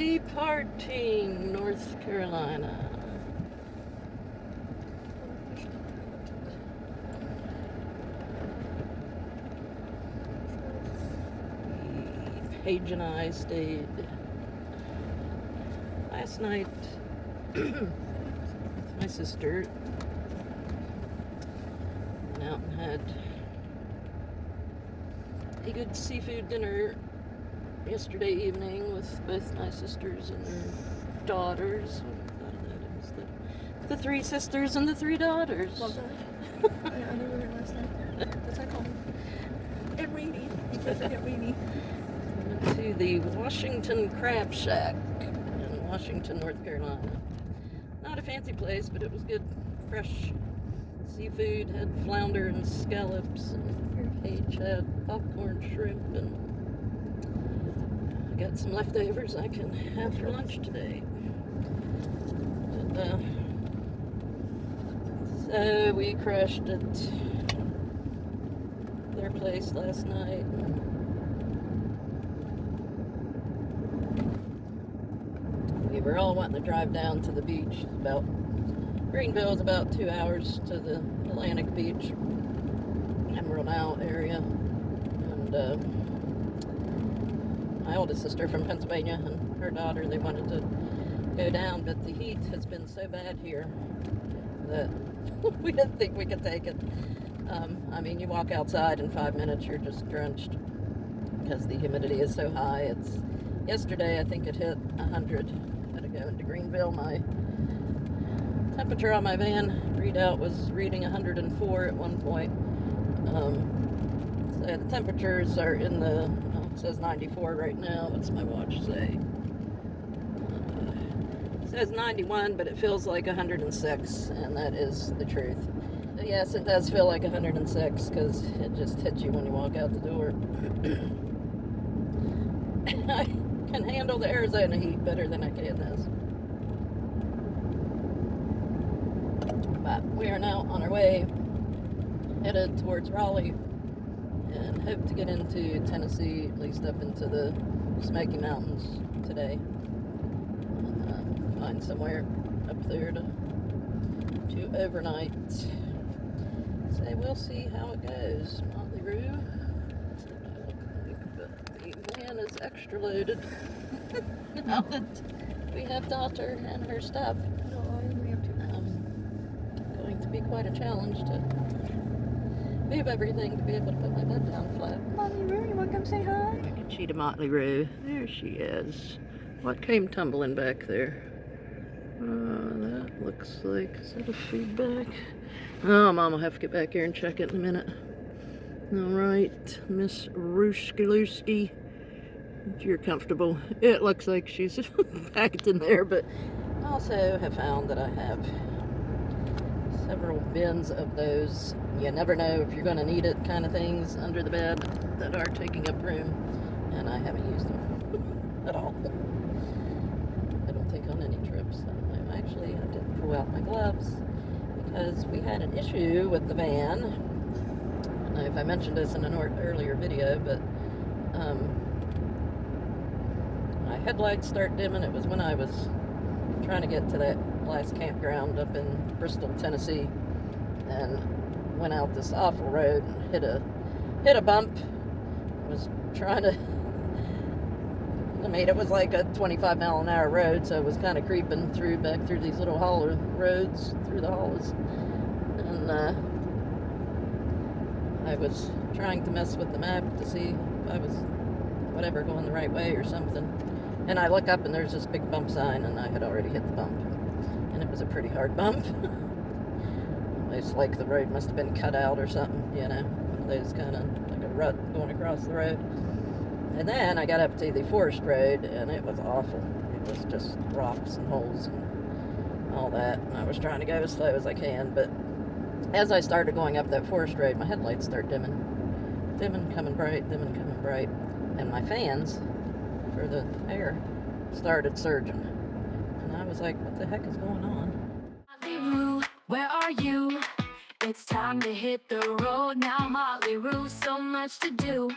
Departing North Carolina. Paige and I stayed last night with my sister. Went out and had a good seafood dinner yesterday evening with both my sisters and their daughters. The three sisters and the three daughters. Love that. I knew we were last night. That's what I call them. And Weenie. You can't forget Weenie. Went to the Washington Crab Shack in Washington, North Carolina. Not a fancy place, but it was good, fresh seafood. Had flounder and scallops, and Paige had popcorn shrimp, and I got some leftovers I can have for lunch today. And, so we crashed at their place last night. We were all wanting to drive down to the beach. Greenville is about 2 hours to the Atlantic Beach, Emerald Isle area. And my oldest sister from Pennsylvania and her daughter, they wanted to go down, but the heat has been so bad here that we didn't think we could take it. I mean, you walk outside in 5 minutes, you're just drenched because the humidity is so high. Yesterday, I think it hit 100. I had to go into Greenville. My temperature on my van readout was reading 104 at one point. So the temperatures are in the, it says 94 right now. What's my watch say? It says 91, but it feels like 106, and that is the truth. So yes, it does feel like 106 because it just hits you when you walk out the door. I can handle the Arizona heat better than I can this. But we are now on our way, headed towards Raleigh, and hope to get into Tennessee, at least up into the Smoky Mountains today. Find somewhere up there to overnight. So we'll see how it goes. Motley Rue. The van is extra loaded now that we have daughter and her stuff. We have two. Going to be quite a challenge to move everything to be able to put my bed down flat. Motley Rue, you want to come say hi? I can see to Motley Rue. There she is. What came tumbling back there? That looks like, is that a food bag? Oh, Mom will have to get back here and check it in a minute. Alright, Miss Rushkalooski. If you're comfortable. It looks like she's packed in there, but I also have found that I have several bins of those you never know if you're going to need it kind of things under the bed that are taking up room, and I haven't used them at all. I don't think on any trips. Actually, I didn't pull out my gloves because we had an issue with the van. I don't know if I mentioned this in an earlier video, but my headlights start dimming. It was when I was trying to get to that last campground up in Bristol, Tennessee, and went out this awful road and hit a bump. I was trying to, I mean, it was like a 25-mile-an-hour road, so it was kind of creeping back through these little hollow roads, through the hollows, and I was trying to mess with the map to see if I was, whatever, going the right way or something, and I look up and there's this big bump sign, and I had already hit the bump, and it was a pretty hard bump. It's like the road must have been cut out or something, you know, one of those kind of, like a rut going across the road. And then I got up to the forest road, and it was awful. It was just rocks and holes and all that, and I was trying to go as slow as I can, but as I started going up that forest road, my headlights start dimming, coming bright, and my fans for the air started surging, and I was like, what the heck is going on? Motley Rue, where are you? It's time to hit the road now. Motley Rue, so much to do.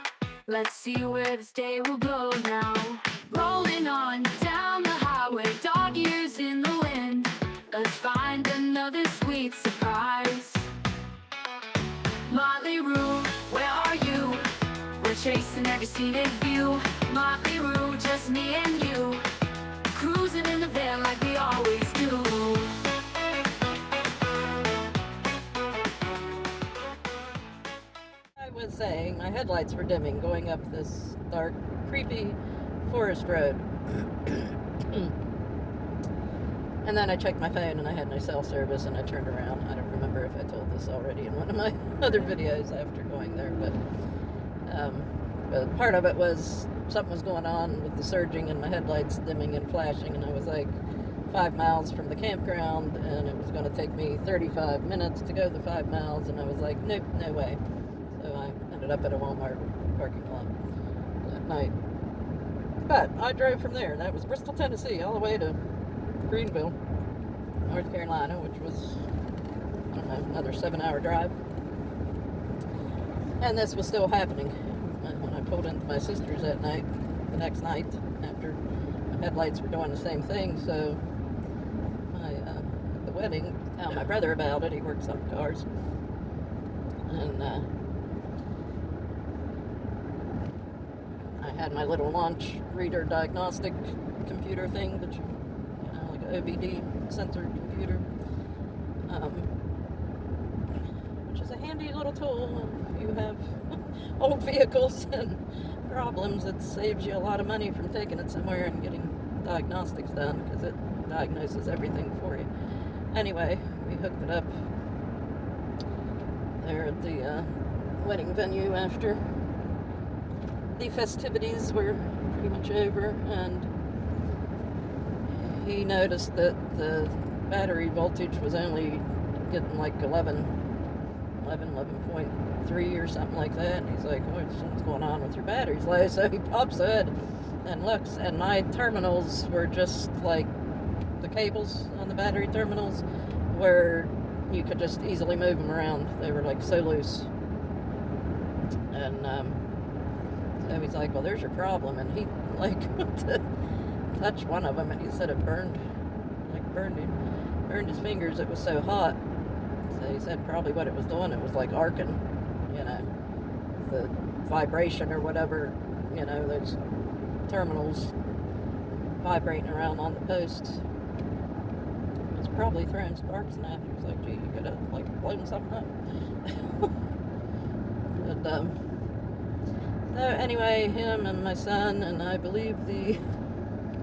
Let's see where this day will go now. Rolling on down scenic view. Motley Rue, just me and you. Cruising in the van like we always do. I was saying my headlights were dimming going up this dark, creepy forest road. And then I checked my phone and I had no cell service and I turned around. I don't remember if I told this already in one of my other videos after going there, but part of it was something was going on with the surging and my headlights dimming and flashing, and I was like 5 miles from the campground and it was going to take me 35 minutes to go the 5 miles, and I was like, nope, no way. So I ended up at a Walmart parking lot that night. But I drove from there. That was Bristol, Tennessee, all the way to Greenville, North Carolina, which was, I don't know, another 7-hour drive. And this was still happening when I pulled into my sister's that night, the next night, after my headlights were doing the same thing. So at the wedding, telling my brother about it. He works on cars. And I had my little launch reader diagnostic computer thing that you know, like an OBD sensor computer, which is a handy little tool if you have old vehicles and problems. It saves you a lot of money from taking it somewhere and getting diagnostics done, because it diagnoses everything for you. Anyway, we hooked it up there at the wedding venue after the festivities were pretty much over, and he noticed that the battery voltage was only getting like 11.3 or something like that. And he's like, oh, something's going on with your batteries low. So he pops ahead and looks, and my terminals were just like the cables on the battery terminals, where you could just easily move them around. They were like so loose. And so he's like, well, there's your problem. And he like went to touch one of them, and he said it burned his fingers. It was so hot. So he said probably what it was doing, it was like arcing, you know, the vibration or whatever, you know, those terminals vibrating around on the posts. It was probably throwing sparks now. He was like, gee, you could have like blown something up. But so anyway, him and my son, and I believe the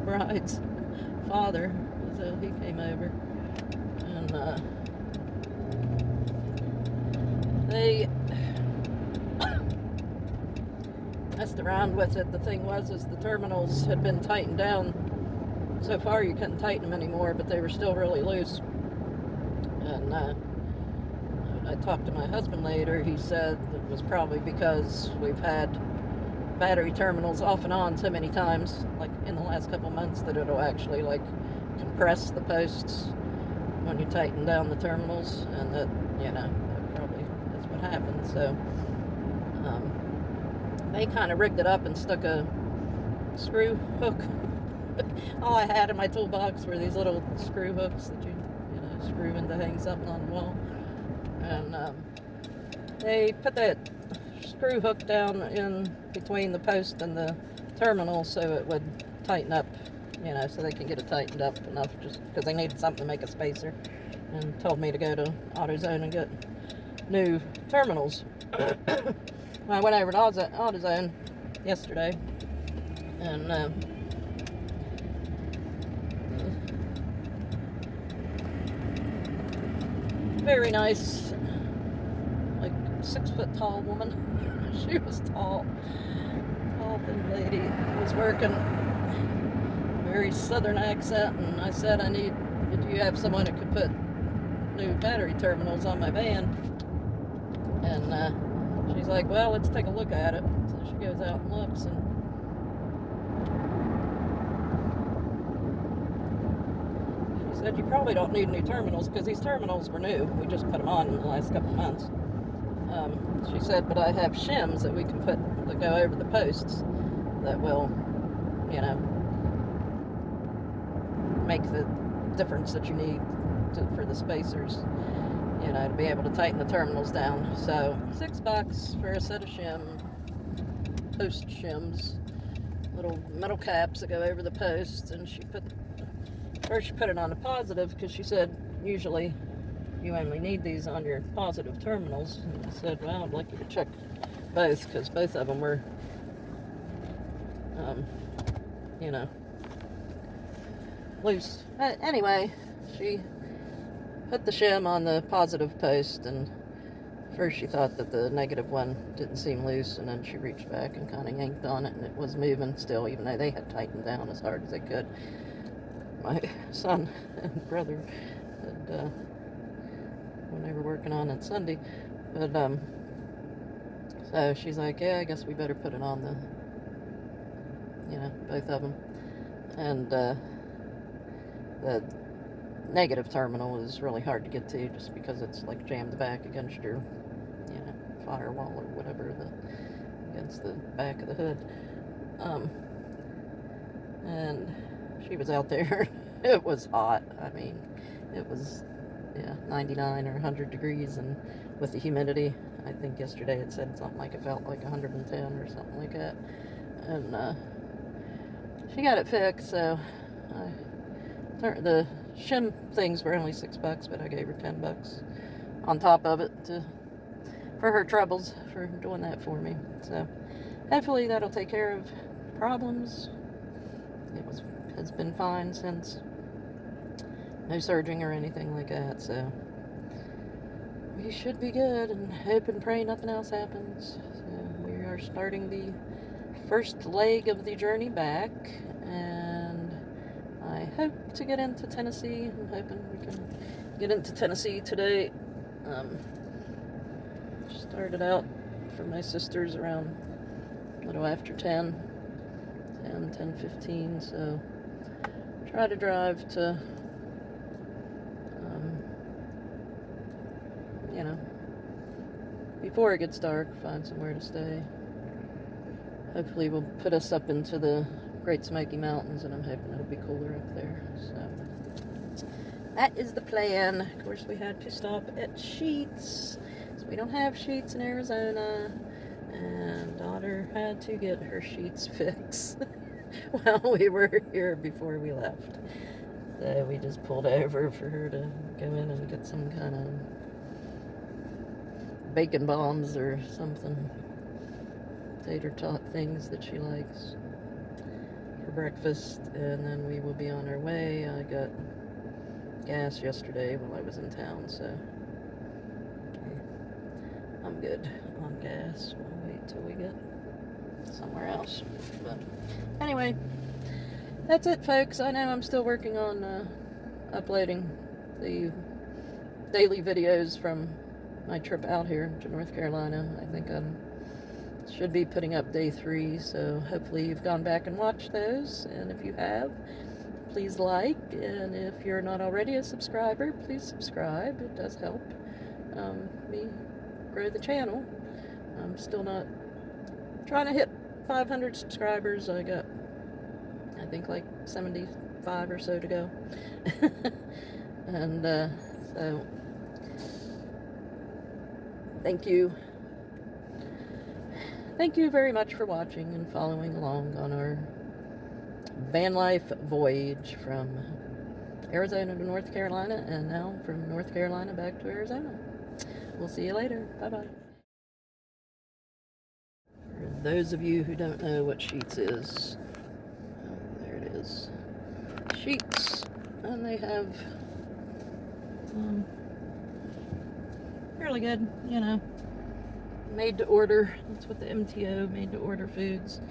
bride's father, so he came over, and they messed around with it. The thing was, is the terminals had been tightened down so far you couldn't tighten them anymore, but they were still really loose. And I talked to my husband later. He said it was probably because we've had battery terminals off and on so many times, like in the last couple months, that it'll actually like compress the posts when you tighten down the terminals, and that, you know, that probably is what happened. So they kind of rigged it up and stuck a screw hook. All I had in my toolbox were these little screw hooks that you know, screw in to hang something on the wall. And they put that screw hook down in between the post and the terminal so it would tighten up, you know, so they can get it tightened up enough, just because they needed something to make a spacer, and told me to go to AutoZone and get new terminals. I went over to AutoZone yesterday, and very nice, like 6-foot tall woman. She was tall thin lady, was working, very southern accent, and I said, do you have someone that could put new battery terminals on my van? And she's like, well, let's take a look at it. So she goes out and looks, and she said, you probably don't need new terminals, because these terminals were new. We just put them on in the last couple months. She said, but I have shims that we can put that go over the posts that will, you know, make the difference that you need for the spacers, you know, to be able to tighten the terminals down. So $6 for a set of shim, post shims, little metal caps that go over the posts, and first she put it on the positive because she said usually you only need these on your positive terminals. And I said, well, I'd like you to check both because both of them were, you know, loose. Anyway, she put the shim on the positive post, and first she thought that the negative one didn't seem loose, and then she reached back and kind of yanked on it, and it was moving still, even though they had tightened down as hard as they could. My son and brother had, when they were working on it Sunday, but so she's like, yeah, I guess we better put it on the, you know, both of them. And the negative terminal is really hard to get to just because it's like jammed back against your, you know, firewall or whatever, against the back of the hood. And she was out there. It was hot. I mean, it was, yeah, 99 or 100 degrees, and with the humidity, I think yesterday it said something like it felt like 110 or something like that. And she got it fixed, so the shim things were only $6, but I gave her $10 on top of it for her troubles for doing that for me. So hopefully that'll take care of problems. Has been fine since. No surging or anything like that, so we should be good, and hope and pray nothing else happens. So we are starting the first leg of the journey back, and I hope to get into Tennessee. I'm hoping we can get into Tennessee today. Started out for my sisters around a little after 10:15, so try to drive to, you know, before it gets dark, find somewhere to stay. Hopefully will put us up into the Great Smoky Mountains, and I'm hoping it'll be cooler up there. So that is the plan. Of course, we had to stop at Sheetz, so we don't have Sheetz in Arizona, and daughter had to get her Sheetz fixed while we were here before we left. So we just pulled over for her to go in and get some kind of bacon bombs or something, tater tot things that she likes for breakfast, and then we will be on our way. I got gas yesterday while I was in town, so I'm good on gas. We'll wait till we get somewhere else. But anyway, that's it, folks. I know I'm still working on uploading the daily videos from my trip out here to North Carolina. I think I should be putting up day 3, so hopefully you've gone back and watched those, and if you have, please like, and if you're not already a subscriber, please subscribe. It does help me grow the channel. I'm still not trying to hit 500 subscribers. I got, I think, like 75 or so to go. And so thank you very much for watching and following along on our van life voyage from Arizona to North Carolina, and now from North Carolina back to Arizona. We'll see you later. Bye-bye. For those of you who don't know what Sheetz is, there it is. Sheetz, and they have fairly good, you know, made to order. That's what the MTO, made to order foods.